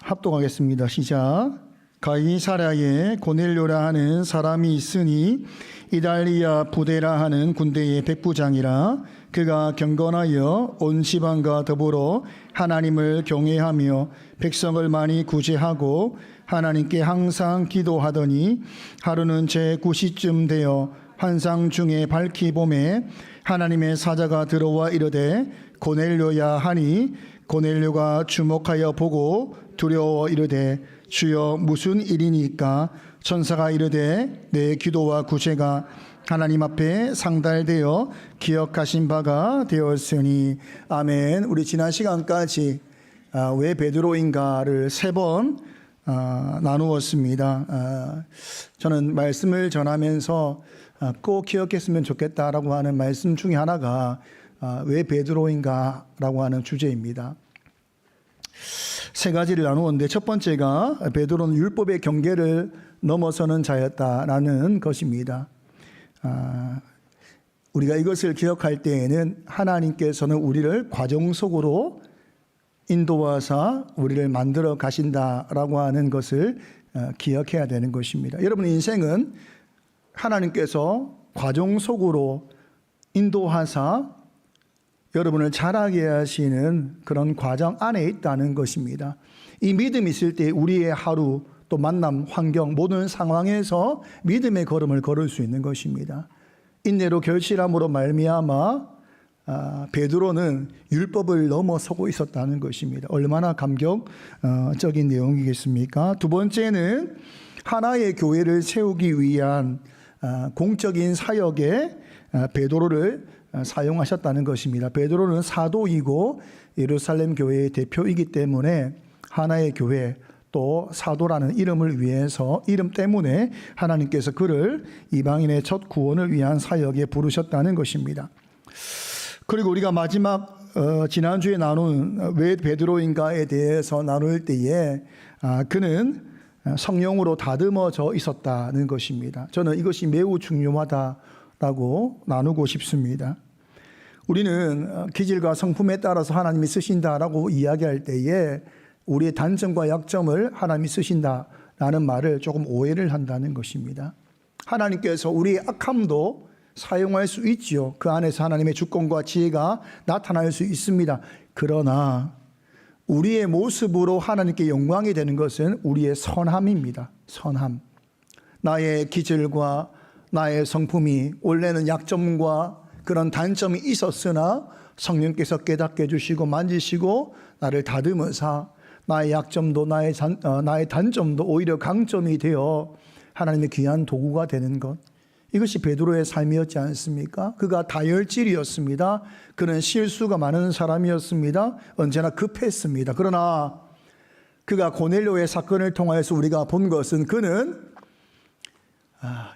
합독하겠습니다. 시작. 가이사랴에 고넬료라 하는 사람이 있으니 이달리아 부대라 하는 군대의 백부장이라. 그가 경건하여 온 지방과 더불어 하나님을 경외하며 백성을 많이 구제하고 하나님께 항상 기도하더니 하루는 제9시쯤 되어 환상 중에 밝히 봄에 하나님의 사자가 들어와 이르되 고넬료야 하니 고넬료가 주목하여 보고 두려워 이르되 주여 무슨 일이니까? 천사가 이르되 내 기도와 구제가 하나님 앞에 상달되어 기억하신 바가 되었으니. 아멘. 우리 지난 시간까지 왜 베드로인가를 3번 나누었습니다. 저는 말씀을 전하면서 꼭 기억했으면 좋겠다라고 하는 말씀 중에 하나가 왜 베드로인가라고 하는 주제입니다. 3가지를 나누었는데 첫 번째가 베드로는 율법의 경계를 넘어서는 자였다라는 것입니다. 우리가 이것을 기억할 때에는 하나님께서는 우리를 과정 속으로 인도하사 우리를 만들어 가신다라고 하는 것을 기억해야 되는 것입니다. 여러분의 인생은 하나님께서 과정 속으로 인도하사 여러분을 자라게 하시는 그런 과정 안에 있다는 것입니다. 이 믿음이 있을 때 우리의 하루 또 만남, 환경 모든 상황에서 믿음의 걸음을 걸을 수 있는 것입니다. 인내로 결실함으로 말미암아 베드로는 율법을 넘어서고 있었다는 것입니다. 얼마나 감격적인 내용이겠습니까? 두 번째는 하나의 교회를 세우기 위한 공적인 사역에 베드로를 사용하셨다는 것입니다. 베드로는 사도이고 예루살렘 교회의 대표이기 때문에 하나의 교회 또 사도라는 이름을 위해서 이름 때문에 하나님께서 그를 이방인의 첫 구원을 위한 사역에 부르셨다는 것입니다. 그리고 우리가 마지막 지난주에 나눈 왜 베드로인가에 대해서 나눌 때에 그는 성령으로 다듬어져 있었다는 것입니다. 저는 이것이 매우 중요하다라고 나누고 싶습니다. 우리는 기질과 성품에 따라서 하나님이 쓰신다라고 이야기할 때에 우리의 단점과 약점을 하나님이 쓰신다라는 말을 조금 오해를 한다는 것입니다. 하나님께서 우리의 악함도 사용할 수 있지요. 그 안에서 하나님의 주권과 지혜가 나타날 수 있습니다. 그러나 우리의 모습으로 하나님께 영광이 되는 것은 우리의 선함입니다. 선함. 나의 기질과 나의 성품이 원래는 약점과 그런 단점이 있었으나 성령께서 깨닫게 해주시고 만지시고 나를 다듬어서 나의 약점도 나의 단점도 오히려 강점이 되어 하나님의 귀한 도구가 되는 것. 이것이 베드로의 삶이었지 않습니까? 그가 다혈질이었습니다. 그는 실수가 많은 사람이었습니다. 언제나 급했습니다. 그러나 그가 고넬료의 사건을 통하여서 우리가 본 것은 그는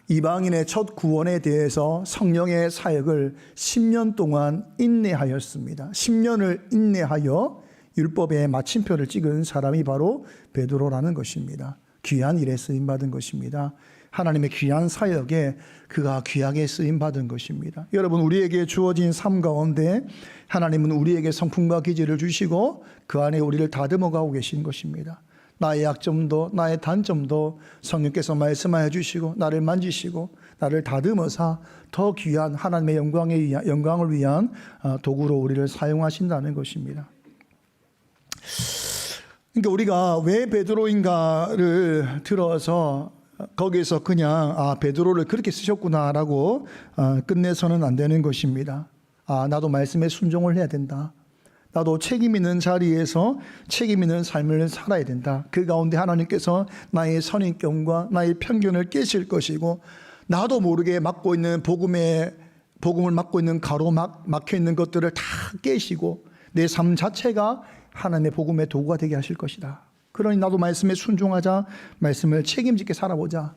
이방인의 첫 구원에 대해서 성령의 사역을 10년 동안 인내하였습니다. 10년을 인내하여 율법의 마침표를 찍은 사람이 바로 베드로라는 것입니다. 귀한 일에 쓰임받은 것입니다. 하나님의 귀한 사역에 그가 귀하게 쓰임받은 것입니다. 여러분, 우리에게 주어진 삶 가운데 하나님은 우리에게 성품과 기질을 주시고 그 안에 우리를 다듬어가고 계신 것입니다. 나의 약점도 나의 단점도 성령께서 말씀하여 주시고 나를 만지시고 나를 다듬어서 더 귀한 하나님의 영광을 위한 도구로 우리를 사용하신다는 것입니다. 그러니까 우리가 왜 베드로인가를 들어서 거기서 그냥 베드로를 그렇게 쓰셨구나라고 끝내서는 안 되는 것입니다. 나도 말씀에 순종을 해야 된다. 나도 책임 있는 자리에서 책임 있는 삶을 살아야 된다. 그 가운데 하나님께서 나의 선입견과 나의 편견을 깨실 것이고 나도 모르게 맡고 있는 복음을 맡고 있는 막혀 있는 것들을 다 깨시고 내 삶 자체가 하나님의 복음의 도구가 되게 하실 것이다. 그러니 나도 말씀에 순종하자. 말씀을 책임지게 살아보자.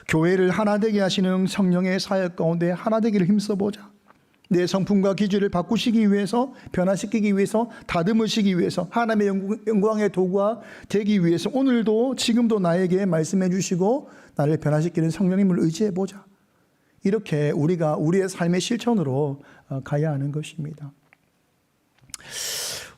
교회를 하나 되게 하시는 성령의 사역 가운데 하나 되기를 힘써보자. 내 성품과 기질을 바꾸시기 위해서, 변화시키기 위해서, 다듬으시기 위해서, 하나님의 영광의 도구가 되기 위해서 오늘도 지금도 나에게 말씀해 주시고 나를 변화시키는 성령님을 의지해 보자. 이렇게 우리가 우리의 삶의 실천으로 가야 하는 것입니다.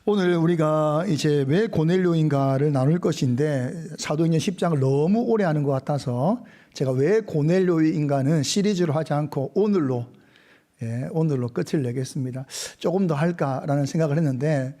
오늘 우리가 이제 왜 고넬료인가를 나눌 것인데 사도행전 10장을 너무 오래 하는 것 같아서 제가 왜 고넬료인가는 시리즈로 하지 않고 오늘로 끝을 내겠습니다. 조금 더 할까라는 생각을 했는데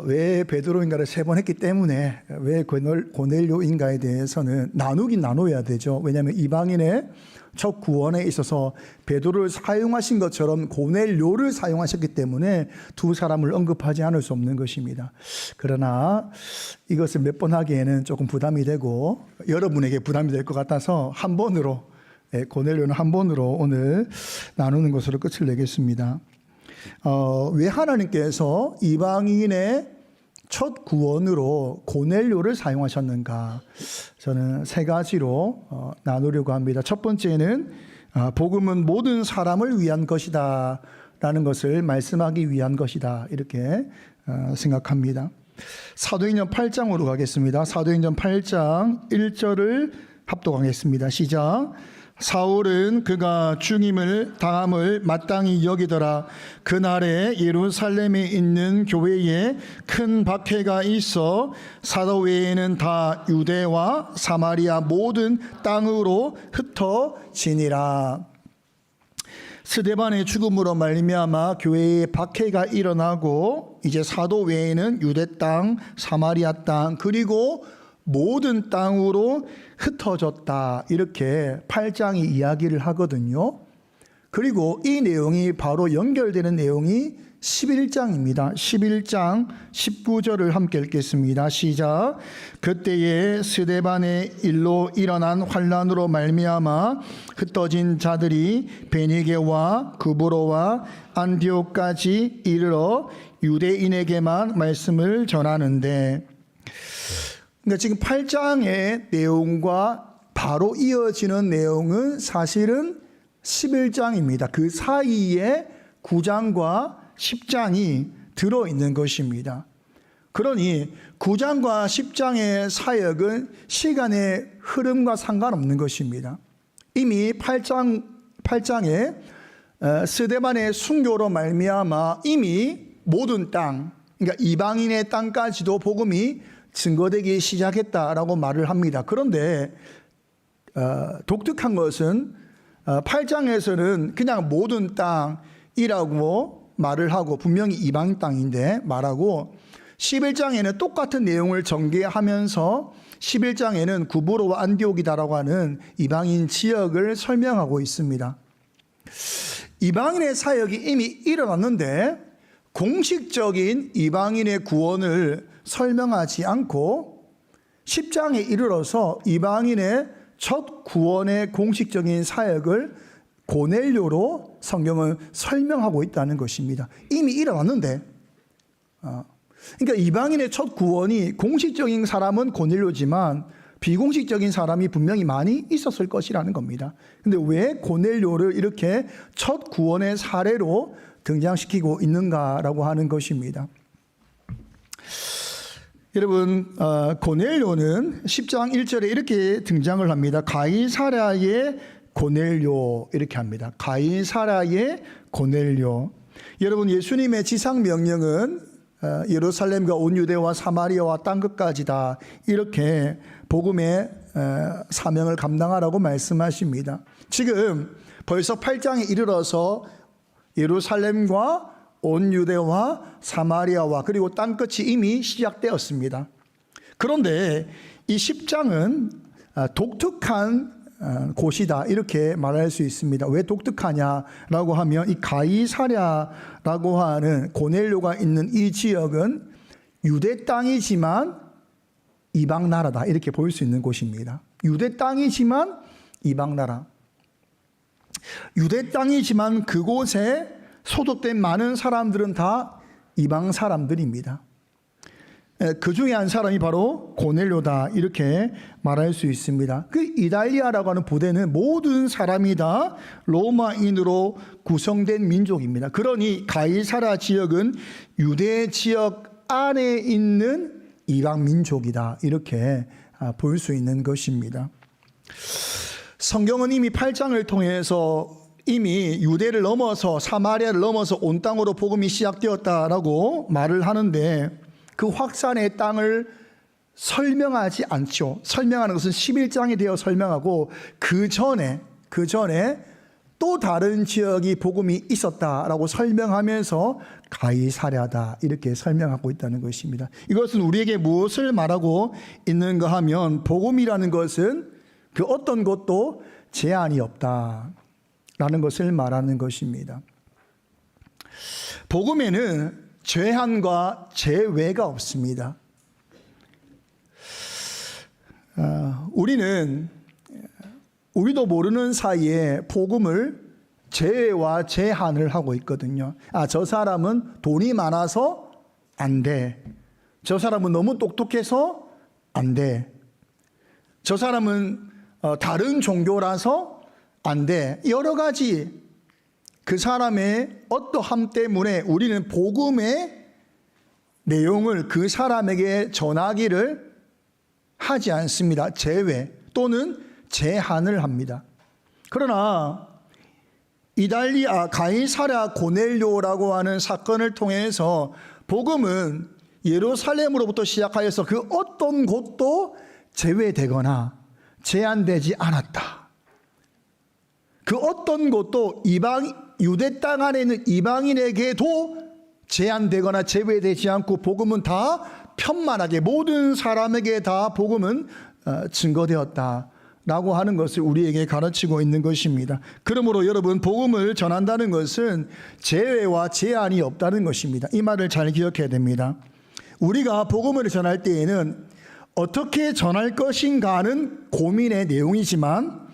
왜 베드로인가를 3번 했기 때문에 왜 고넬료인가에 대해서는 나누긴 나눠야 되죠. 왜냐하면 이방인의 첫 구원에 있어서 베드로를 사용하신 것처럼 고넬료를 사용하셨기 때문에 두 사람을 언급하지 않을 수 없는 것입니다. 그러나 이것을 몇 번 하기에는 조금 부담이 되고 여러분에게 부담이 될 것 같아서 한 번으로, 고넬료는 한 번으로 오늘 나누는 것으로 끝을 내겠습니다. 왜 하나님께서 이방인의 첫 구원으로 고넬료를 사용하셨는가? 저는 3가지로 나누려고 합니다. 첫 번째는 복음은 모든 사람을 위한 것이다 라는 것을 말씀하기 위한 것이다, 이렇게 생각합니다. 사도행전 8장으로 가겠습니다. 사도행전 8장 1절을 합독하겠습니다. 시작. 사울은 그가 죽임을 당함을 마땅히 여기더라. 그날에 예루살렘에 있는 교회에 큰 박해가 있어 사도 외에는 다 유대와 사마리아 모든 땅으로 흩어지니라. 스데반의 죽음으로 말미암아 교회에 박해가 일어나고 이제 사도 외에는 유대 땅, 사마리아 땅, 그리고 모든 땅으로 흩어졌다, 이렇게 8장이 이야기를 하거든요. 그리고 이 내용이 바로 연결되는 내용이 11장입니다. 11장 19절을 함께 읽겠습니다. 시작. 그때에 스데반의 일로 일어난 환난으로 말미암아 흩어진 자들이 베니게와 구브로와 안디옥까지 이르러 유대인에게만 말씀을 전하는데, 그러니까 지금 8장의 내용과 바로 이어지는 내용은 사실은 11장입니다. 그 사이에 9장과 10장이 들어있는 것입니다. 그러니 9장과 10장의 사역은 시간의 흐름과 상관없는 것입니다. 이미 8장에 스데반의 순교로 말미암아 이미 모든 땅, 그러니까 이방인의 땅까지도 복음이 증거되기 시작했다라고 말을 합니다. 그런데 독특한 것은 8장에서는 그냥 모든 땅이라고 말을 하고 분명히 이방인 땅인데 말하고, 11장에는 똑같은 내용을 전개하면서 11장에는 구브로와 안디옥이다라고 하는 이방인 지역을 설명하고 있습니다. 이방인의 사역이 이미 일어났는데 공식적인 이방인의 구원을 설명하지 않고 10장에 이르러서 이방인의 첫 구원의 공식적인 사역을 고넬료로 성경은 설명하고 있다는 것입니다. 이미 일어났는데, 그러니까 이방인의 첫 구원이 공식적인 사람은 고넬료지만 비공식적인 사람이 분명히 많이 있었을 것이라는 겁니다. 근데 왜 고넬료를 이렇게 첫 구원의 사례로 등장시키고 있는가라고 하는 것입니다. 여러분, 고넬료는 10장 1절에 이렇게 등장을 합니다. 가이사랴의 고넬료, 이렇게 합니다. 가이사랴의 고넬료. 여러분, 예수님의 지상 명령은 예루살렘과 온 유대와 사마리아와 땅 끝까지다, 이렇게 복음의 사명을 감당하라고 말씀하십니다. 지금 벌써 8장에 이르러서 예루살렘과 온 유대와 사마리아와 그리고 땅끝이 이미 시작되었습니다. 그런데 이 10장은 독특한 곳이다, 이렇게 말할 수 있습니다. 왜 독특하냐라고 하면 이 가이사랴라고 하는 고넬료가 있는 이 지역은 유대 땅이지만 이방 나라다, 이렇게 볼 수 있는 곳입니다. 유대 땅이지만 이방 나라. 유대 땅이지만 그곳에 소속된 많은 사람들은 다 이방 사람들입니다. 그 중에 한 사람이 바로 고넬료다, 이렇게 말할 수 있습니다. 그 이달리아라고 하는 부대는 모든 사람이 다 로마인으로 구성된 민족입니다. 그러니 가이사랴 지역은 유대 지역 안에 있는 이방 민족이다, 이렇게 볼 수 있는 것입니다. 성경은 이미 8장을 통해서 이미 유대를 넘어서 사마리아를 넘어서 온 땅으로 복음이 시작되었다라고 말을 하는데 그 확산의 땅을 설명하지 않죠. 설명하는 것은 11장에 되어 설명하고 그 전에 또 다른 지역이 복음이 있었다라고 설명하면서 가이사랴다 이렇게 설명하고 있다는 것입니다. 이것은 우리에게 무엇을 말하고 있는가 하면 복음이라는 것은 그 어떤 것도 제한이 없다라는 것을 말하는 것입니다. 복음에는 제한과 제외가 없습니다. 우리도 모르는 사이에 복음을 제외와 제한을 하고 있거든요. 저 사람은 돈이 많아서 안 돼. 저 사람은 너무 똑똑해서 안 돼. 저 사람은 다른 종교라서 안 돼. 여러 가지 그 사람의 어떠함 때문에 우리는 복음의 내용을 그 사람에게 전하기를 하지 않습니다. 제외 또는 제한을 합니다. 그러나 가이사랴 고넬료라고 하는 사건을 통해서 복음은 예루살렘으로부터 시작하여서 그 어떤 곳도 제외되거나 제한되지 않았다. 그 어떤 곳도 유대 땅 안에 있는 이방인에게도 제한되거나 제외되지 않고 복음은 다 편만하게 모든 사람에게 다 복음은 증거되었다라고 하는 것을 우리에게 가르치고 있는 것입니다. 그러므로 여러분 복음을 전한다는 것은 제외와 제한이 없다는 것입니다. 이 말을 잘 기억해야 됩니다. 우리가 복음을 전할 때에는 어떻게 전할 것인가는 고민의 내용이지만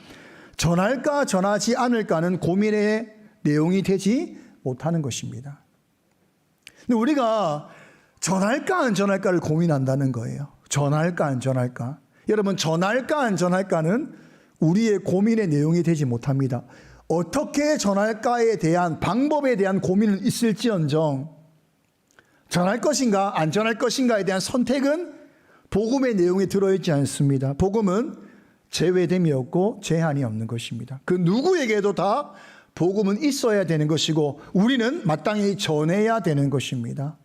전할까 전하지 않을까는 고민의 내용이 되지 못하는 것입니다. 근데 우리가 전할까 안 전할까를 고민한다는 거예요. 전할까 안 전할까. 여러분 전할까 안 전할까는 우리의 고민의 내용이 되지 못합니다. 어떻게 전할까에 대한 방법에 대한 고민은 있을지언정 전할 것인가 안 전할 것인가에 대한 선택은 복음의 내용에 들어있지 않습니다. 복음은 제외됨이 없고 제한이 없는 것입니다. 그 누구에게도 다 복음은 있어야 되는 것이고 우리는 마땅히 전해야 되는 것입니다.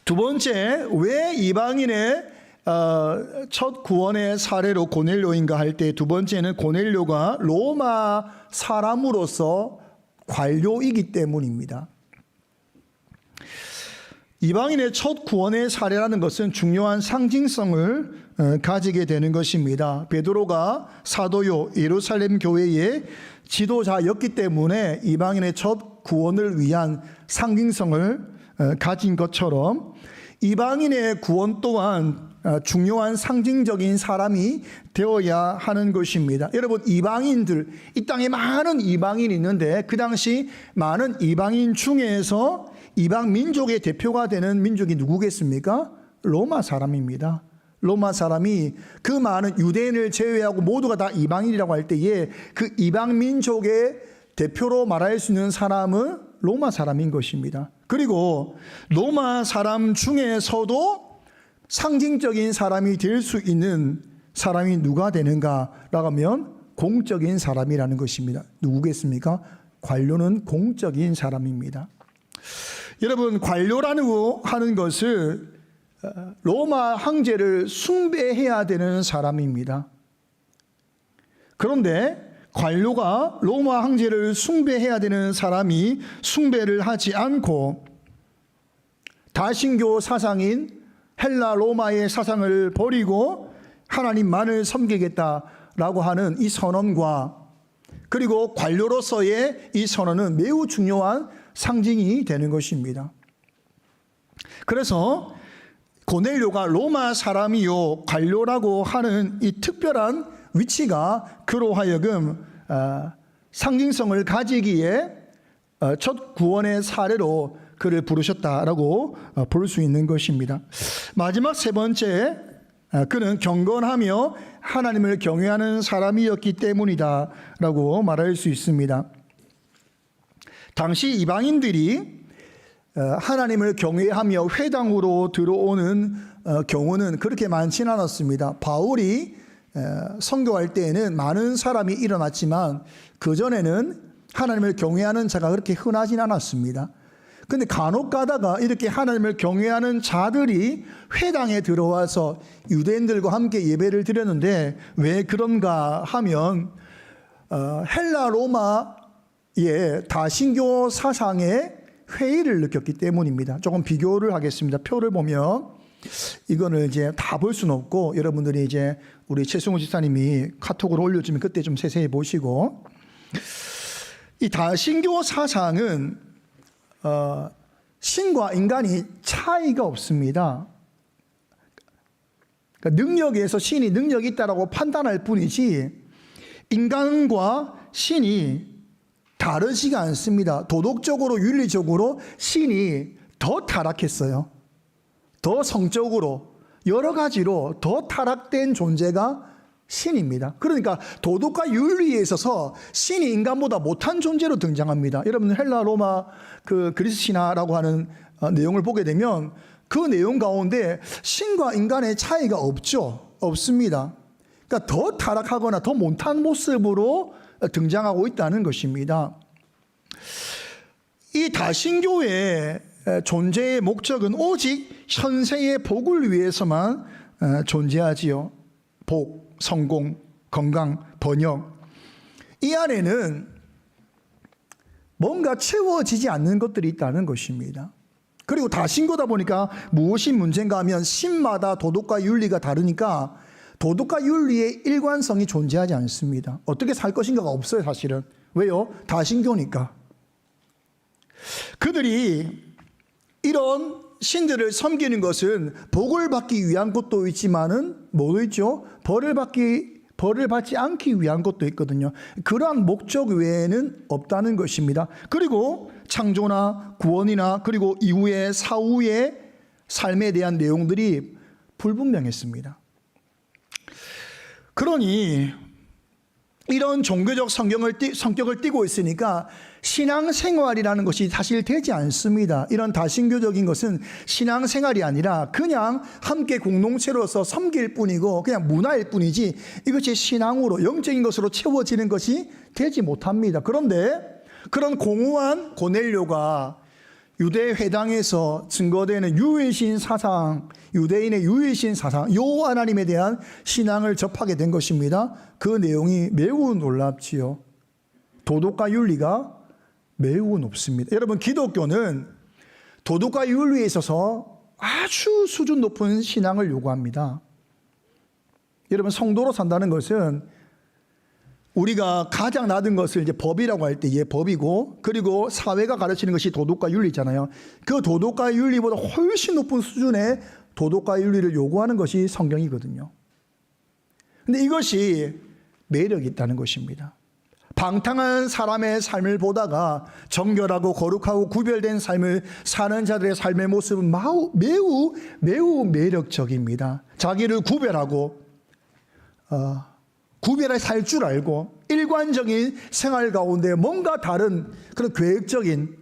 두 번째, 왜 이방인의 첫 구원의 사례로 고넬료인가 할 때 두 번째는 고넬료가 로마 사람으로서 관료이기 때문입니다. 이방인의 첫 구원의 사례라는 것은 중요한 상징성을 가지게 되는 것입니다. 베드로가 사도요 예루살렘 교회의 지도자였기 때문에 이방인의 첫 구원을 위한 상징성을 가진 것처럼 이방인의 구원 또한 중요한 상징적인 사람이 되어야 하는 것입니다. 여러분 이방인들, 이 땅에 많은 이방인이 있는데 그 당시 많은 이방인 중에서 이방 민족의 대표가 되는 민족이 누구겠습니까? 로마 사람입니다. 로마 사람이 그 많은 유대인을 제외하고 모두가 다 이방인이라고 할 때에 그 이방 민족의 대표로 말할 수 있는 사람은 로마 사람인 것입니다. 그리고 로마 사람 중에서도 상징적인 사람이 될 수 있는 사람이 누가 되는가라고 하면 공적인 사람이라는 것입니다. 누구겠습니까? 관료는 공적인 사람입니다. 여러분 관료라고 하는 것을 로마 황제를 숭배해야 되는 사람입니다. 그런데 관료가 로마 황제를 숭배해야 되는 사람이 숭배를 하지 않고 다신교 사상인 헬라 로마의 사상을 버리고 하나님만을 섬기겠다라고 하는 이 선언과 그리고 관료로서의 이 선언은 매우 중요한 상징이 되는 것입니다. 그래서 고넬료가 로마 사람이요 관료라고 하는 이 특별한 위치가 그로 하여금 상징성을 가지기에 첫 구원의 사례로 그를 부르셨다라고 볼 수 있는 것입니다. 마지막 세 번째, 그는 경건하며 하나님을 경외하는 사람이었기 때문이다라고 말할 수 있습니다. 당시 이방인들이 하나님을 경외하며 회당으로 들어오는 경우는 그렇게 많지는 않았습니다. 바울이 선교할 때에는 많은 사람이 일어났지만 그전에는 하나님을 경외하는 자가 그렇게 흔하진 않았습니다. 근데 간혹 가다가 이렇게 하나님을 경외하는 자들이 회당에 들어와서 유대인들과 함께 예배를 드렸는데 왜 그런가 하면 헬라 로마의 다신교 사상의 회의를 느꼈기 때문입니다. 조금 비교를 하겠습니다. 표를 보면 이거는 이제 다 볼 수는 없고 여러분들이 이제 우리 최승우 집사님이 카톡으로 올려주면 그때 좀 세세히 보시고, 이 다신교 사상은 신과 인간이 차이가 없습니다. 그러니까 능력에서 신이 능력이 있다라고 판단할 뿐이지 인간과 신이 다르지가 않습니다. 도덕적으로 윤리적으로 신이 더 타락했어요. 더 성적으로 여러 가지로 더 타락된 존재가 신입니다. 그러니까 도덕과 윤리에 있어서 신이 인간보다 못한 존재로 등장합니다. 여러분 헬라 로마 그리스 신화라고 하는 내용을 보게 되면 그 내용 가운데 신과 인간의 차이가 없습니다. 그러니까 더 타락하거나 더 못한 모습으로 등장하고 있다는 것입니다. 이 다신교의 존재의 목적은 오직 현생의 복을 위해서만 존재하지요. 복, 성공, 건강, 번영. 이 안에는 뭔가 채워지지 않는 것들이 있다는 것입니다. 그리고 다신교다 보니까 무엇이 문제인가 하면 신마다 도덕과 윤리가 다르니까 도덕과 윤리의 일관성이 존재하지 않습니다. 어떻게 살 것인가가 없어요, 사실은. 왜요? 다신교니까. 그들이 이런 신들을 섬기는 것은 복을 받기 위한 것도 있지만은 뭐도 있죠? 벌을 받지 않기 위한 것도 있거든요. 그러한 목적 외에는 없다는 것입니다. 그리고 창조나 구원이나 그리고 이후의 사후의 삶에 대한 내용들이 불분명했습니다. 그러니 이런 종교적 성격을 띠고 있으니까 신앙생활이라는 것이 사실 되지 않습니다. 이런 다신교적인 것은 신앙생활이 아니라 그냥 함께 공동체로서 섬길 뿐이고 그냥 문화일 뿐이지 이것이 신앙으로 영적인 것으로 채워지는 것이 되지 못합니다. 그런데 그런 공허한 고넬료가 유대 회당에서 증거되는 유일신 사상, 유대인의 유일신 사상, 여호와 하나님에 대한 신앙을 접하게 된 것입니다. 그 내용이 매우 놀랍지요. 도덕과 윤리가 매우 높습니다. 여러분, 기독교는 도덕과 윤리에 있어서 아주 수준 높은 신앙을 요구합니다. 여러분, 성도로 산다는 것은 우리가 가장 낮은 것을 이제 법이라고 할 때 법이고, 그리고 사회가 가르치는 것이 도덕과 윤리잖아요. 그 도덕과 윤리보다 훨씬 높은 수준의 도덕과 윤리를 요구하는 것이 성경이거든요. 근데 이것이 매력이 있다는 것입니다. 방탕한 사람의 삶을 보다가 정결하고 거룩하고 구별된 삶을 사는 자들의 삶의 모습은 매우 매력적입니다. 자기를 구별하고 구별해 살 줄 알고 일관적인 생활 가운데 뭔가 다른 그런 계획적인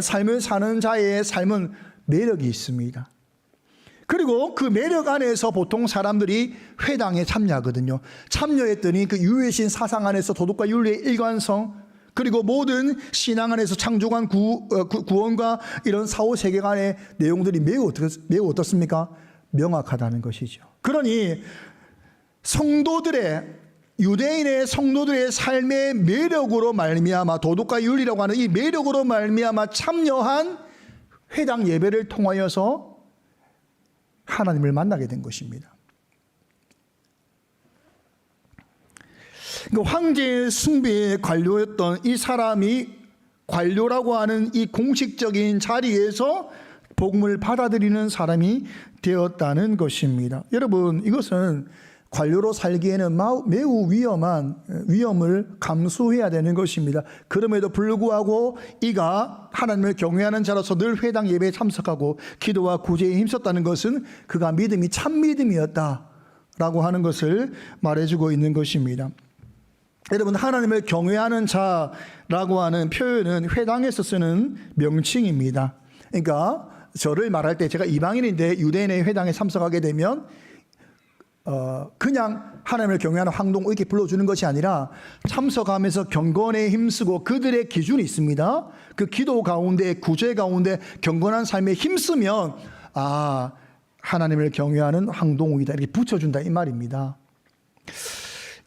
삶을 사는 자의 삶은 매력이 있습니다. 그리고 그 매력 안에서 보통 사람들이 회당에 참여하거든요. 참여했더니 그 유해신 사상 안에서 도덕과 윤리의 일관성, 그리고 모든 신앙 안에서 창조관 구원과 이런 사후 세계관의 내용들이 매우 어떻습니까? 명확하다는 것이죠. 그러니 유대인의 성도들의 삶의 매력으로 말미암아 도덕과 윤리라고 하는 이 매력으로 말미암아 참여한 회당 예배를 통하여서 하나님을 만나게 된 것입니다. 황제의 숭배의 관료였던 이 사람이 관료라고 하는 이 공식적인 자리에서 복음을 받아들이는 사람이 되었다는 것입니다. 여러분, 이것은 관료로 살기에는 매우 위험을 감수해야 되는 것입니다. 그럼에도 불구하고 이가 하나님을 경외하는 자로서 늘 회당 예배에 참석하고 기도와 구제에 힘썼다는 것은 그가 믿음이 참 믿음이었다라고 하는 것을 말해주고 있는 것입니다. 여러분, 하나님을 경외하는 자라고 하는 표현은 회당에서 쓰는 명칭입니다. 그러니까 저를 말할 때 제가 이방인인데 유대인의 회당에 참석하게 되면 그냥 하나님을 경외하는 황동 이렇게 불러주는 것이 아니라 참석하면서 경건에 힘쓰고 그들의 기준이 있습니다. 그 기도 가운데 구제 가운데 경건한 삶에 힘쓰면 하나님을 경외하는 황동욱이다 이렇게 붙여준다 이 말입니다.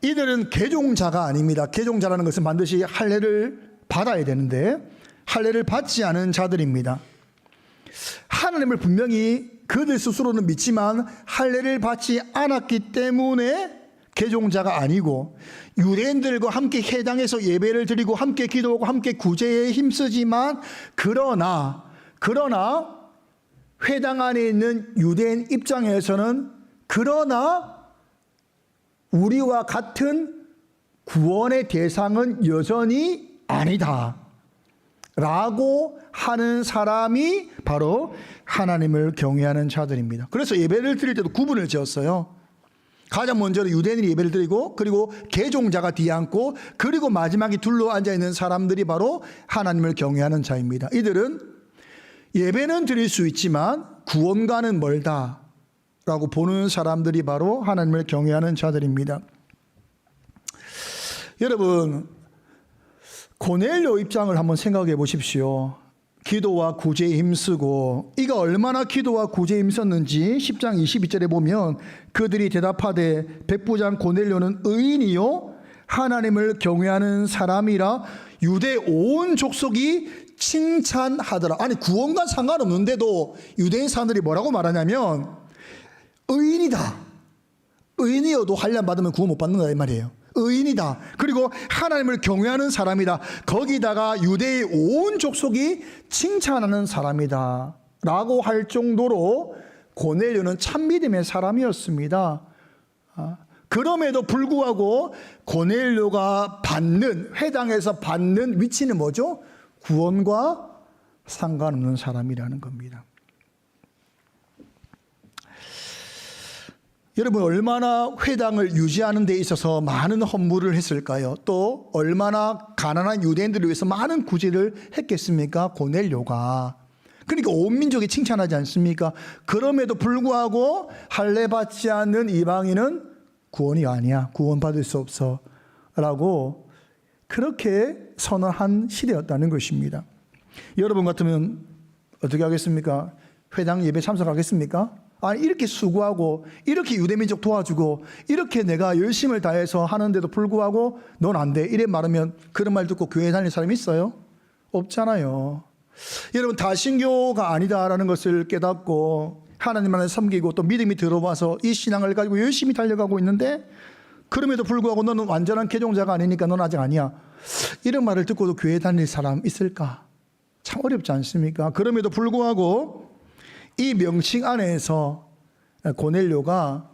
이들은 계종자가 아닙니다. 계종자라는 것은 반드시 할례를 받아야 되는데 할례를 받지 않은 자들입니다. 하나님을 분명히 그들 스스로는 믿지만 할례를 받지 않았기 때문에 계종자가 아니고 유대인들과 함께 회당에서 예배를 드리고 함께 기도하고 함께 구제에 힘쓰지만 그러나 회당 안에 있는 유대인 입장에서는 그러나 우리와 같은 구원의 대상은 여전히 아니다 라고 하는 사람이 바로 하나님을 경외하는 자들입니다. 그래서 예배를 드릴 때도 구분을 지었어요. 가장 먼저는 유대인이 예배를 드리고 그리고 계종자가 뒤에 앉고 그리고 마지막에 둘러 앉아있는 사람들이 바로 하나님을 경외하는 자입니다. 이들은 예배는 드릴 수 있지만 구원과는 멀다 라고 보는 사람들이 바로 하나님을 경외하는 자들입니다. 여러분, 고넬료 입장을 한번 생각해 보십시오. 기도와 구제에 힘쓰고 이가 얼마나 기도와 구제에 힘썼는지 10장 22절에 보면 그들이 대답하되 백부장 고넬료는 의인이요 하나님을 경외하는 사람이라 유대 온 족속이 칭찬하더라. 아니 구원과 상관없는데도 유대인 사람들이 뭐라고 말하냐면 의인이다. 의인이어도 환난 받으면 구원 못 받는다 이 말이에요. 의인이다. 그리고 하나님을 경외하는 사람이다. 거기다가 유대의 온 족속이 칭찬하는 사람이다 라고 할 정도로 고넬료는 참믿음의 사람이었습니다. 그럼에도 불구하고 고넬료가 받는 회당에서 받는 위치는 뭐죠? 구원과 상관없는 사람이라는 겁니다. 여러분 얼마나 회당을 유지하는 데 있어서 많은 헌물을 했을까요? 또 얼마나 가난한 유대인들을 위해서 많은 구제를 했겠습니까? 고넬료가. 그러니까 온 민족이 칭찬하지 않습니까? 그럼에도 불구하고 할례 받지 않는 이방인은 구원이 아니야. 구원받을 수 없어 라고 그렇게 선언한 시대였다는 것입니다. 여러분 같으면 어떻게 하겠습니까? 회당 예배 참석하겠습니까? 아니 이렇게 수고하고 이렇게 유대민족 도와주고 이렇게 내가 열심을 다해서 하는데도 불구하고 넌 안 돼 이래 말하면 그런 말 듣고 교회 다닐 사람이 있어요? 없잖아요. 여러분 다신교가 아니다라는 것을 깨닫고 하나님만을 섬기고 또 믿음이 들어와서 이 신앙을 가지고 열심히 달려가고 있는데 그럼에도 불구하고 너는 완전한 개종자가 아니니까 넌 아직 아니야 이런 말을 듣고도 교회 다닐 사람 있을까? 참 어렵지 않습니까? 그럼에도 불구하고 이 명칭 안에서 고넬료가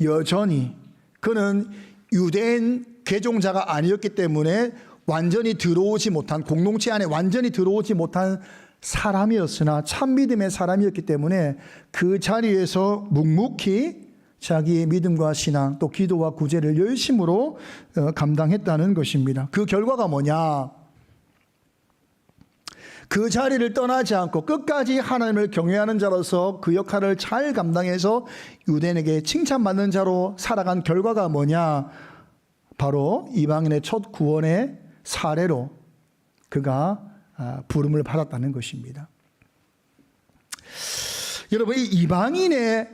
여전히 그는 유대인 계종자가 아니었기 때문에 완전히 들어오지 못한 공동체 안에 완전히 들어오지 못한 사람이었으나 참믿음의 사람이었기 때문에 그 자리에서 묵묵히 자기의 믿음과 신앙 또 기도와 구제를 열심으로 감당했다는 것입니다. 그 결과가 뭐냐? 그 자리를 떠나지 않고 끝까지 하나님을 경외하는 자로서 그 역할을 잘 감당해서 유대인에게 칭찬받는 자로 살아간 결과가 뭐냐? 바로 이방인의 첫 구원의 사례로 그가 부름을 받았다는 것입니다. 여러분 이 이방인의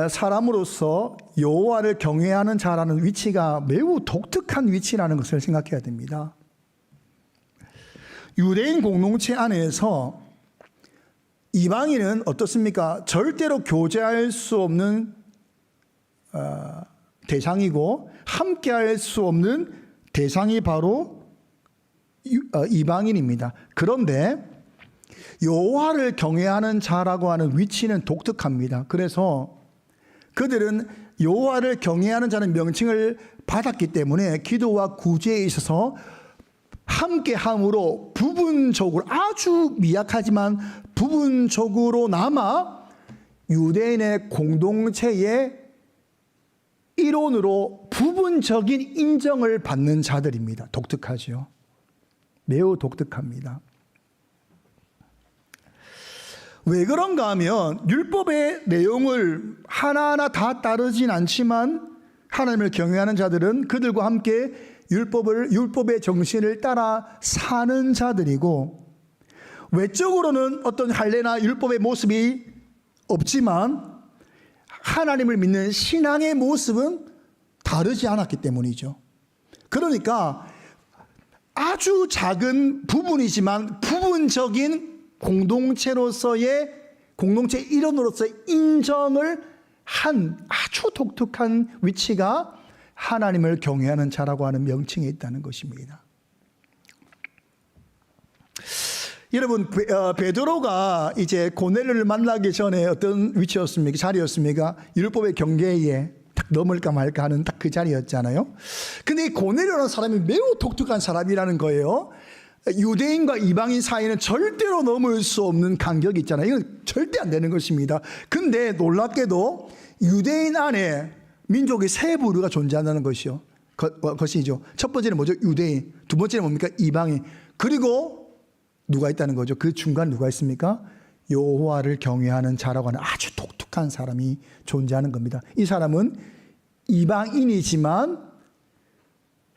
사람으로서 여호와를 경외하는 자라는 위치가 매우 독특한 위치라는 것을 생각해야 됩니다. 유대인 공동체 안에서 이방인은 어떻습니까? 절대로 교제할 수 없는 대상이고 함께할 수 없는 대상이 바로 이방인입니다. 그런데 여호와를 경외하는 자라고 하는 위치는 독특합니다. 그래서 그들은 여호와를 경외하는 자는 명칭을 받았기 때문에 기도와 구제에 있어서 함께함으로 부분적으로 아주 미약하지만 부분적으로나마 유대인의 공동체의 일원으로 부분적인 인정을 받는 자들입니다. 독특하죠. 매우 독특합니다. 왜 그런가 하면 율법의 내용을 하나하나 다 따르진 않지만 하나님을 경외하는 자들은 그들과 함께 율법의 정신을 따라 사는 자들이고, 외적으로는 어떤 할례나 율법의 모습이 없지만 하나님을 믿는 신앙의 모습은 다르지 않았기 때문이죠. 그러니까 아주 작은 부분이지만 부분적인 공동체 일원으로서의 인정을 한 아주 독특한 위치가 하나님을 경외하는 자라고 하는 명칭에 있다는 것입니다. 여러분, 베드로가 이제 고넬료를 만나기 전에 어떤 위치였습니까? 자리였습니까? 율법의 경계에 딱 넘을까 말까 하는 딱 그 자리였잖아요. 근데 이 고넬료라는 사람이 매우 독특한 사람이라는 거예요. 유대인과 이방인 사이에는 절대로 넘을 수 없는 간격이 있잖아요. 이건 절대 안 되는 것입니다. 근데 놀랍게도 유대인 안에 민족의 세 부류가 존재한다는 것이죠. 첫 번째는 뭐죠? 유대인. 두 번째는 뭡니까? 이방인. 그리고 누가 있다는 거죠? 그 중간 누가 있습니까? 여호와를 경외하는 자라고 하는 아주 독특한 사람이 존재하는 겁니다. 이 사람은 이방인이지만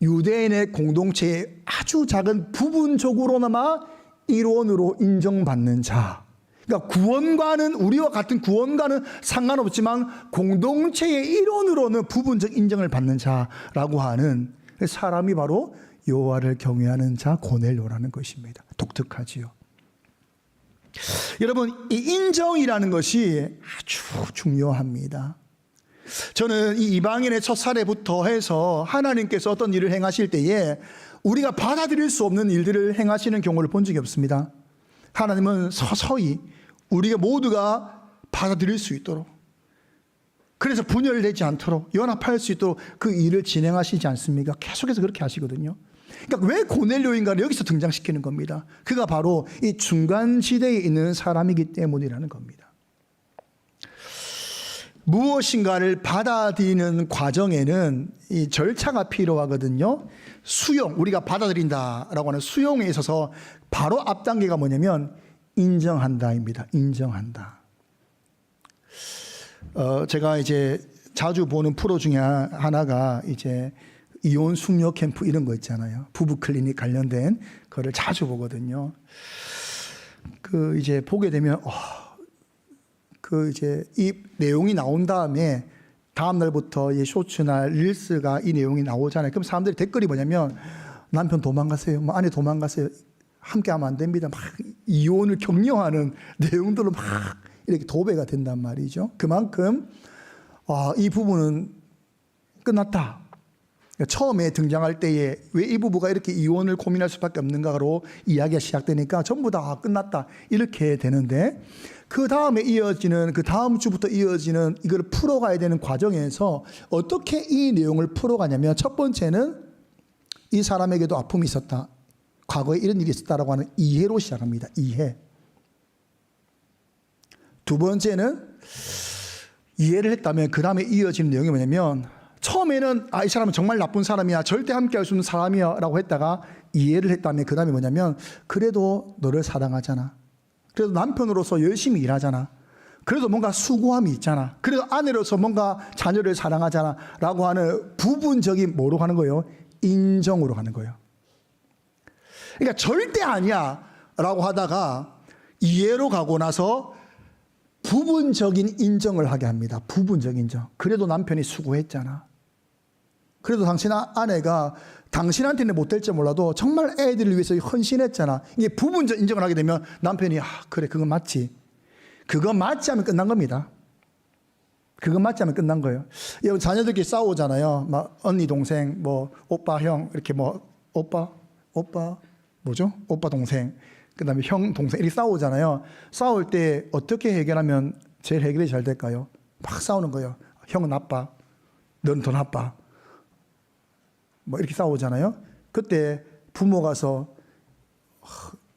유대인의 공동체의 아주 작은 부분적으로나마 일원으로 인정받는 자. 그러니까 구원과는, 우리와 같은 구원과는 상관없지만 공동체의 일원으로는 부분적 인정을 받는 자라고 하는 사람이 바로 여호와를 경외하는 자 고넬료라는 것입니다. 독특하지요. 여러분, 이 인정이라는 것이 아주 중요합니다. 저는 이 이방인의 첫 사례부터 해서 하나님께서 어떤 일을 행하실 때에 우리가 받아들일 수 없는 일들을 행하시는 경우를 본 적이 없습니다. 하나님은 서서히 우리가 모두가 받아들일 수 있도록, 그래서 분열되지 않도록, 연합할 수 있도록 그 일을 진행하시지 않습니까? 계속해서 그렇게 하시거든요. 그러니까 왜 고넬료인가를 여기서 등장시키는 겁니다. 그가 바로 이 중간지대에 있는 사람이기 때문이라는 겁니다. 무엇인가를 받아들이는 과정에는 이 절차가 필요하거든요. 수용, 우리가 받아들인다라고 하는 수용에 있어서 바로 앞 단계가 뭐냐면 인정한다입니다. 인정한다. 제가 이제 자주 보는 프로 중에 하나가 이제 이혼 숙녀 캠프 이런 거 있잖아요. 부부 클리닉 관련된 거를 자주 보거든요. 그 이제 보게 되면 그 이제 이 내용이 나온 다음에 다음 날부터 이 쇼츠나 릴스가 이 내용이 나오잖아요. 그럼 사람들이 댓글이 뭐냐면 남편 도망가세요, 뭐 아내 도망가세요, 함께하면 안 됩니다. 막 이혼을 격려하는 내용들로 막 이렇게 도배가 된단 말이죠. 그만큼 이 부분은 끝났다. 처음에 등장할 때에 왜 이 부부가 이렇게 이혼을 고민할 수밖에 없는가로 이야기가 시작되니까 전부 다 끝났다 이렇게 되는데, 그 다음에 이어지는, 그 다음 주부터 이어지는 이걸 풀어가야 되는 과정에서 어떻게 이 내용을 풀어가냐면, 첫 번째는 이 사람에게도 아픔이 있었다, 과거에 이런 일이 있었다라고 하는 이해로 시작합니다. 이해. 두 번째는 이해를 했다면 그 다음에 이어지는 내용이 뭐냐면, 처음에는 이 사람은 정말 나쁜 사람이야, 절대 함께 할 수 없는 사람이야 라고 했다가 이해를 했다면 그 다음에 뭐냐면, 그래도 너를 사랑하잖아, 그래도 남편으로서 열심히 일하잖아, 그래도 뭔가 수고함이 있잖아, 그래도 아내로서 뭔가 자녀를 사랑하잖아 라고 하는 부분적인 뭐로 가는 거예요? 인정으로 가는 거예요. 그러니까 절대 아니야 라고 하다가 이해로 가고 나서 부분적인 인정을 하게 합니다. 부분적 인정. 그래도 남편이 수고했잖아, 그래도 당신 아내가 당신한테는 못될지 몰라도 정말 애들을 위해서 헌신했잖아. 이게 부분적 인정을 하게 되면 남편이 그래, 그건 맞지. 그거 맞지 하면 끝난 겁니다. 그거 맞지 하면 끝난 거예요. 여러분, 자녀들끼리 싸우잖아요. 막 언니, 동생, 뭐 오빠, 형, 이렇게 뭐 오빠 뭐죠? 오빠, 동생, 그 다음에 형, 동생 이렇게 싸우잖아요. 싸울 때 어떻게 해결하면 제일 해결이 잘 될까요? 막 싸우는 거예요. 형은 나빠, 넌 더 나빠, 뭐 이렇게 싸우잖아요. 그때 부모 가서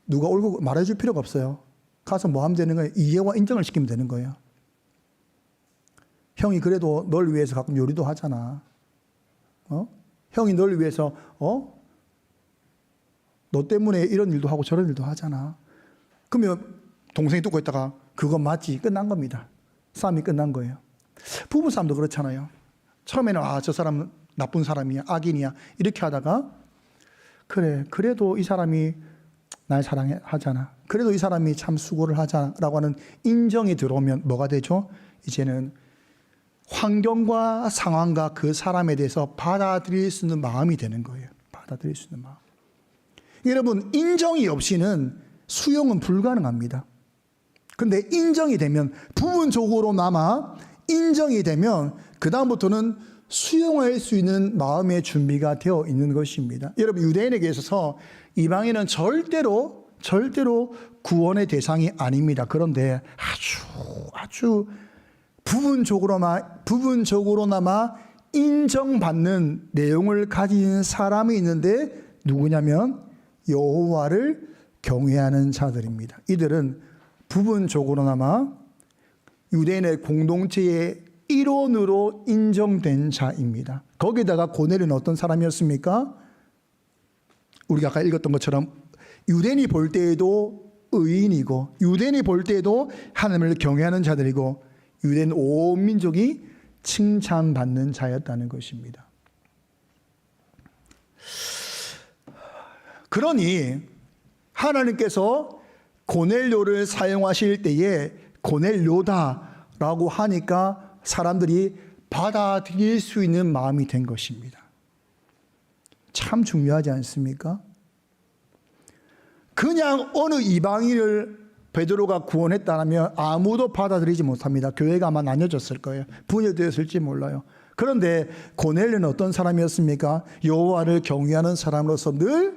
누가 옳고 말해줄 필요가 없어요. 가서 뭐 하면 되는 거예요? 이해와 인정을 시키면 되는 거예요. 형이 그래도 널 위해서 가끔 요리도 하잖아. 형이 널 위해서 너 때문에 이런 일도 하고 저런 일도 하잖아. 그러면 동생이 듣고 있다가 그거 맞지? 끝난 겁니다. 싸움이 끝난 거예요. 부부싸움도 그렇잖아요. 처음에는 저 사람은 나쁜 사람이야, 악인이야 이렇게 하다가 그래, 그래도 이 사람이 날 사랑하잖아, 그래도 이 사람이 참 수고를 하잖아라고 하는 인정이 들어오면 뭐가 되죠? 이제는 환경과 상황과 그 사람에 대해서 받아들일 수 있는 마음이 되는 거예요. 받아들일 수 있는 마음. 여러분, 인정이 없이는 수용은 불가능합니다. 근데 인정이 되면, 부분적으로나마 인정이 되면 그 다음부터는 수용할 수 있는 마음의 준비가 되어 있는 것입니다. 여러분, 유대인에게 있어서 이방인은 절대로 구원의 대상이 아닙니다. 그런데 아주 부분적으로나마 인정받는 내용을 가진 사람이 있는데 누구냐면 여호와를 경외하는 자들입니다. 이들은 부분적으로나마 유대인의 공동체의 일원으로 인정된 자입니다. 거기다가 고넬료는 어떤 사람이었습니까? 우리가 아까 읽었던 것처럼 유대인이 볼 때에도 의인이고, 유대인이 볼 때에도 하나님을 경외하는 자들이고, 유대인 온 민족이 칭찬받는 자였다는 것입니다. 그러니 하나님께서 고넬료를 사용하실 때에 고넬료다라고 하니까 사람들이 받아들일 수 있는 마음이 된 것입니다. 참 중요하지 않습니까? 그냥 어느 이방인을 베드로가 구원했다면 아무도 받아들이지 못합니다. 교회가 아마 나뉘어졌을 거예요. 분열되었을지 몰라요. 그런데 고넬료는 어떤 사람이었습니까? 여호와를 경외하는 사람으로서 늘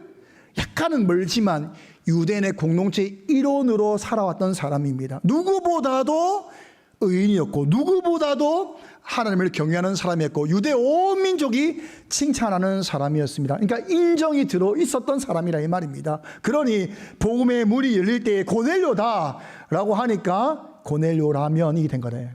약간은 멀지만 유대인의 공동체 일원으로 살아왔던 사람입니다. 누구보다도 의인이었고, 누구보다도 하나님을 경외하는 사람이었고, 유대 온 민족이 칭찬하는 사람이었습니다. 그러니까 인정이 들어 있었던 사람이라 이 말입니다. 그러니 복음의 문이 열릴 때에 고넬료다라고 하니까 고넬료라면이 된 거래요.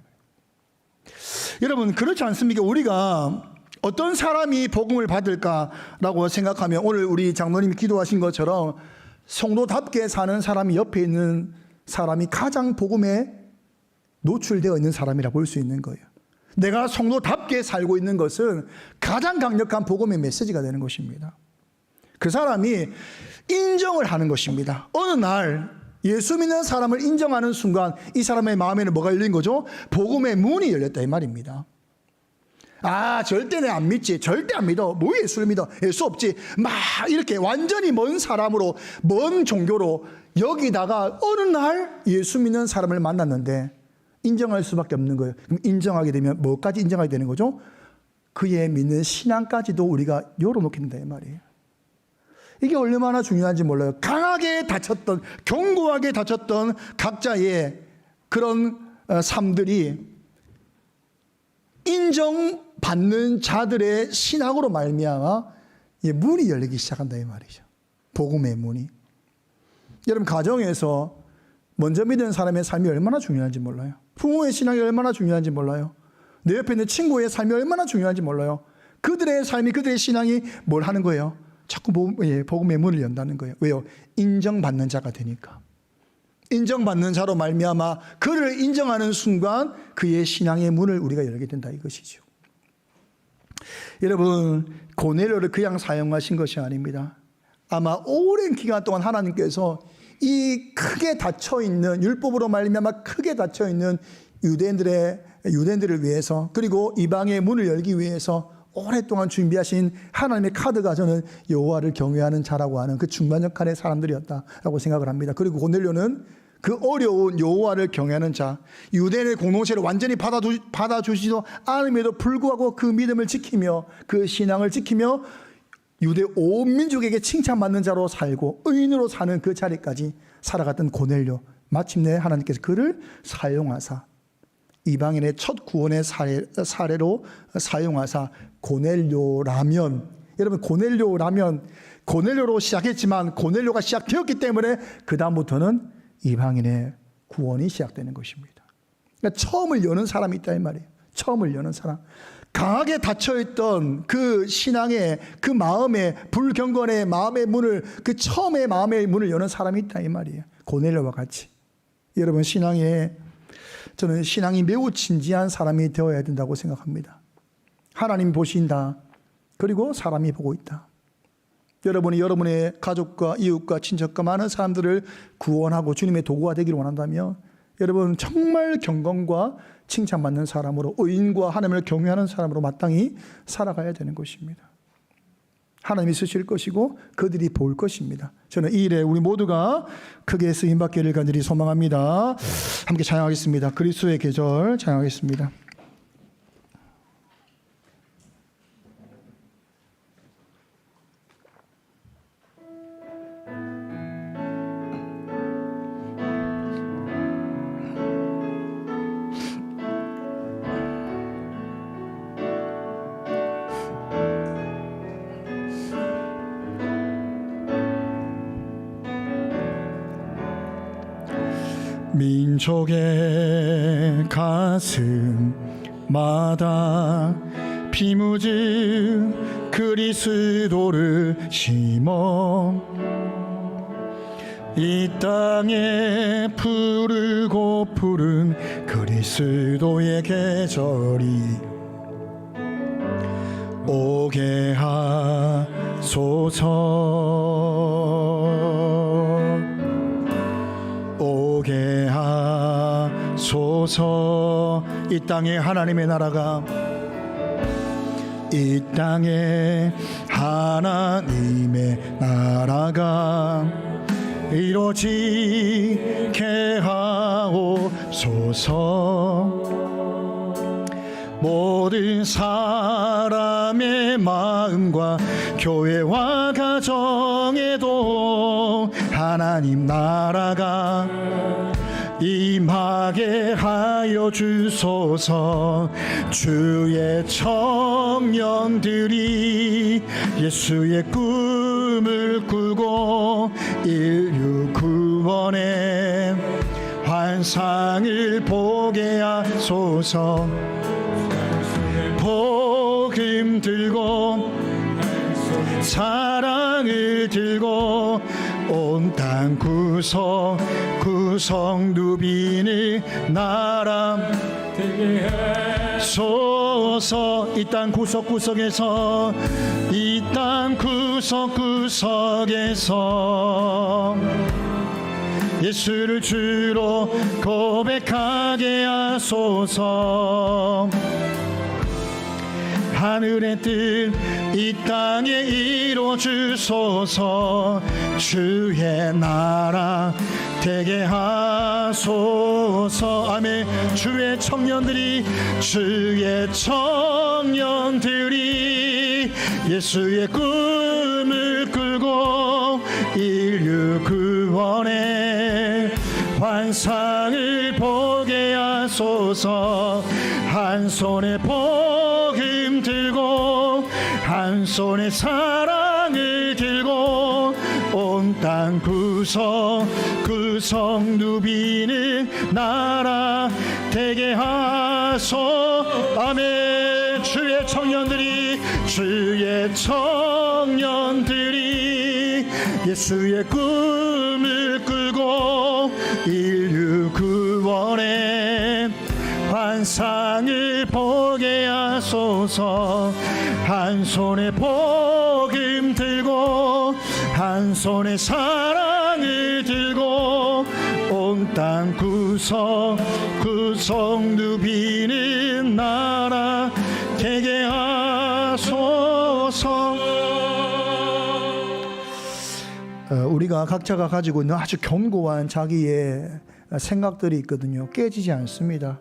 여러분, 그렇지 않습니까? 우리가 어떤 사람이 복음을 받을까라고 생각하면 오늘 우리 장로님이 기도하신 것처럼 성도답게 사는 사람이 옆에 있는 사람이 가장 복음에 노출되어 있는 사람이라 볼 수 있는 거예요. 내가 성도답게 살고 있는 것은 가장 강력한 복음의 메시지가 되는 것입니다. 그 사람이 인정을 하는 것입니다. 어느 날 예수 믿는 사람을 인정하는 순간 이 사람의 마음에는 뭐가 열린 거죠? 복음의 문이 열렸다 이 말입니다. 절대 내 안 믿지, 절대 안 믿어, 뭐 예수를 믿어, 예수 없지, 막 이렇게 완전히 먼 사람으로, 먼 종교로 여기다가 어느 날 예수 믿는 사람을 만났는데 인정할 수밖에 없는 거예요. 그럼 인정하게 되면 뭐까지 인정하게 되는 거죠? 그의 믿는 신앙까지도 우리가 열어놓게 된다 이 말이에요. 이게 얼마나 중요한지 몰라요. 강하게 다쳤던, 견고하게 다쳤던 각자의 그런 삶들이 인정받는 자들의 신앙으로 말미암아 문이 열리기 시작한다 이 말이죠. 복음의 문이. 여러분, 가정에서 먼저 믿은 사람의 삶이 얼마나 중요한지 몰라요. 부모의 신앙이 얼마나 중요한지 몰라요. 내 옆에 있는 친구의 삶이 얼마나 중요한지 몰라요. 그들의 삶이, 그들의 신앙이 뭘 하는 거예요? 자꾸 복음의 문을 연다는 거예요. 왜요? 인정받는 자가 되니까. 인정받는 자로 말미암아 그를 인정하는 순간 그의 신앙의 문을 우리가 열게 된다 이것이죠. 여러분, 고넬료를 그냥 사용하신 것이 아닙니다. 아마 오랜 기간 동안 하나님께서 이 크게 닫혀있는, 율법으로 말미암아 크게 닫혀있는 유대인들을 위해서, 그리고 이방의 문을 열기 위해서 오랫동안 준비하신 하나님의 카드가 저는 여호와를 경외하는 자라고 하는 그 중간 역할의 사람들이었다라고 생각을 합니다. 그리고 고넬료는 그 어려운 여호와를 경외하는 자, 유대인의 공동체를 완전히 받아주지도 않음에도 불구하고 그 믿음을 지키며 그 신앙을 지키며 유대 온 민족에게 칭찬받는 자로 살고 의인으로 사는 그 자리까지 살아갔던 고넬료, 마침내 하나님께서 그를 사용하사 이방인의 첫 구원의 사례로 사용하사 고넬료라면, 여러분, 고넬료로 시작했지만 고넬료가 시작되었기 때문에 그 다음부터는 이방인의 구원이 시작되는 것입니다. 그러니까 처음을 여는 사람이 있다 이 말이에요. 처음을 여는 사람, 강하게 닫혀있던 그 신앙의, 그 마음의, 불경건의 마음의 문을, 그 처음의 마음의 문을 여는 사람이 있다 이 말이에요. 고넬료와 같이. 여러분, 신앙의 저는 신앙이 매우 진지한 사람이 되어야 된다고 생각합니다. 하나님 보신다. 그리고 사람이 보고 있다. 여러분이 여러분의 가족과 이웃과 친척과 많은 사람들을 구원하고 주님의 도구가 되기를 원한다면 여러분 정말 경건과 칭찬받는 사람으로, 의인과 하나님을 경외하는 사람으로 마땅히 살아가야 되는 것입니다. 하나님이 쓰실 것이고 그들이 볼 것입니다. 저는 이 일에 우리 모두가 크게 쓰임받기를 간절히 소망합니다. 함께 찬양하겠습니다. 그리스도의 계절 찬양하겠습니다. 민족의 가슴마다 피 묻은 그리스도를 심어 이 땅에 푸르고 푸른 그리스도의 계절이 오게 하소서. 오게 하소서. 이 땅에 하나님의 나라가, 이 땅에 하나님의 나라가 이루어지게 하옵소서. 모든 사람의 마음과 교회와 가정에도 하나님 나라가 임하게 하여 주소서. 주의 청년들이 예수의 꿈을 꾸고 인류 구원의 환상을 보게 하소서. 복음 들고 사랑을 들고 온 땅 구석 누비는 나라 되게 하소서. 이 땅 구석구석에서, 이 땅 구석구석에서 예수를 주로 고백하게 하소서. 하늘의 뜻 이 땅에 이루어 주소서. 주의 나라 되게 하소서. 아멘. 주의 청년들이 예수의 꿈을 꾸고 인류 구원의 환상을 보게 하소서. 한 손에 복음 들고 한 손에 사랑을 들고 온 땅 구석 누비는 나라 되게 하소. 아멘. 주의 청년들이 예수의 꿈을 꾸고 인류 구원의 환상을 보게 하소서. 한 손에 복음 들고 한 손에 사랑을 들고 온 땅 구석 누비는 나라 되게 하소서. 우리가 각자가 가지고 있는 아주 견고한 자기의 생각들이 있거든요. 깨지지 않습니다.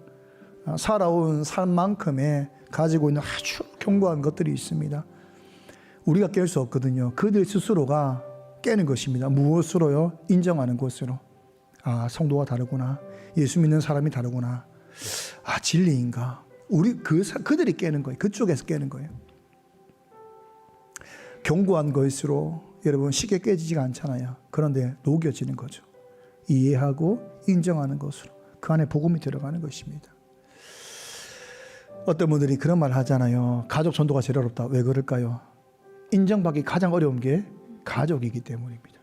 살아온 삶만큼의 가지고 있는 아주 견고한 것들이 있습니다. 우리가 깰 수 없거든요. 그들 스스로가 깨는 것입니다. 무엇으로요? 인정하는 것으로. 아, 성도가 다르구나. 예수 믿는 사람이 다르구나. 아, 진리인가? 그들이 깨는 거예요. 그쪽에서 깨는 거예요. 견고한 것으로 여러분 쉽게 깨지지가 않잖아요. 그런데 녹여지는 거죠. 이해하고 인정하는 것으로 그 안에 복음이 들어가는 것입니다. 어떤 분들이 그런 말 하잖아요. 가족 전도가 제일 어렵다. 왜 그럴까요? 인정받기 가장 어려운 게 가족이기 때문입니다.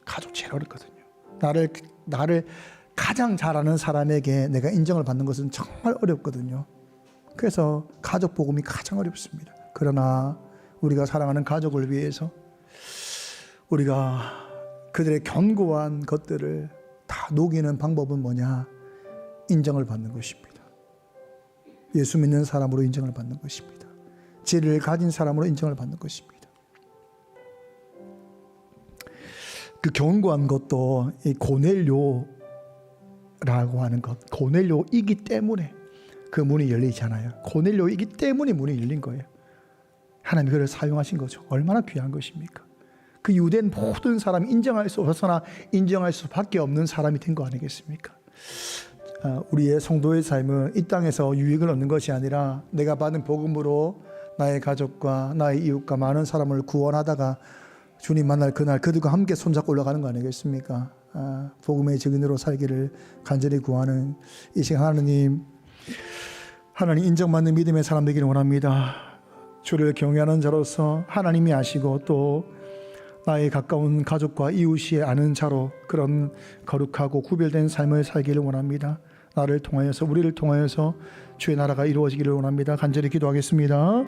가족 제일 어렵거든요. 나를 가장 잘하는 사람에게 내가 인정을 받는 것은 정말 어렵거든요. 그래서 가족 복음이 가장 어렵습니다. 그러나 우리가 사랑하는 가족을 위해서 우리가 그들의 견고한 것들을 다 녹이는 방법은 뭐냐? 인정을 받는 것입니다. 예수 믿는 사람으로 인정을 받는 것입니다. 지혜를 가진 사람으로 인정을 받는 것입니다. 그 견고한 것도 이 고넬료라고 하는 것, 고넬료이기 때문에 그 문이 열리잖아요. 고넬료이기 때문에 문이 열린 거예요. 하나님이 그를 사용하신 거죠. 얼마나 귀한 것입니까? 그 유대인 모든 사람이 인정할 수 없어서나 인정할 수밖에 없는 사람이 된 거 아니겠습니까? 우리의 성도의 삶은 이 땅에서 유익을 얻는 것이 아니라 내가 받은 복음으로 나의 가족과 나의 이웃과 많은 사람을 구원하다가 주님 만날 그날 그들과 함께 손잡고 올라가는 거 아니겠습니까? 복음의 증인으로 살기를 간절히 구하는 이 시간 하나님 인정받는 믿음의 사람 되기를 원합니다. 주를 경외하는 자로서 하나님이 아시고 또 나의 가까운 가족과 이웃이 아는 자로 그런 거룩하고 구별된 삶을 살기를 원합니다. 나를 통하여서 우리를 통하여서 주의 나라가 이루어지기를 원합니다. 간절히 기도하겠습니다.